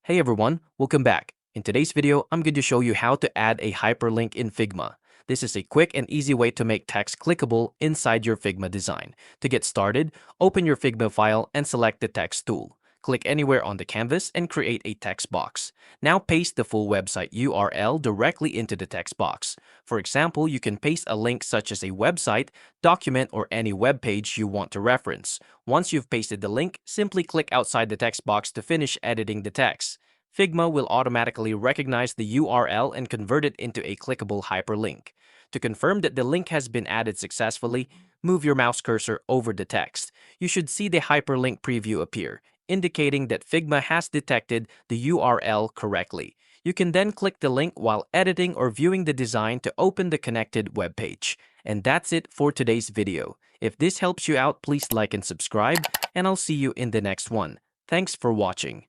Hey everyone, welcome back. In today's video, I'm going to show you how to add a hyperlink in Figma. This is a quick and easy way to make text clickable inside your Figma design. To get started, open your Figma file and select the text tool. Click anywhere on the canvas and create a text box. Now paste the full website URL directly into the text box. For example, you can paste a link such as a website, document, or any web page you want to reference. Once you've pasted the link, simply click outside the text box to finish editing the text. Figma will automatically recognize the URL and convert it into a clickable hyperlink. To confirm that the link has been added successfully, move your mouse cursor over the text. You should see the hyperlink preview appear, indicating that Figma has detected the URL correctly. You can then click the link while editing or viewing the design to open the connected web page. And that's it for today's video. If this helps you out, please like and subscribe, and I'll see you in the next one. Thanks for watching.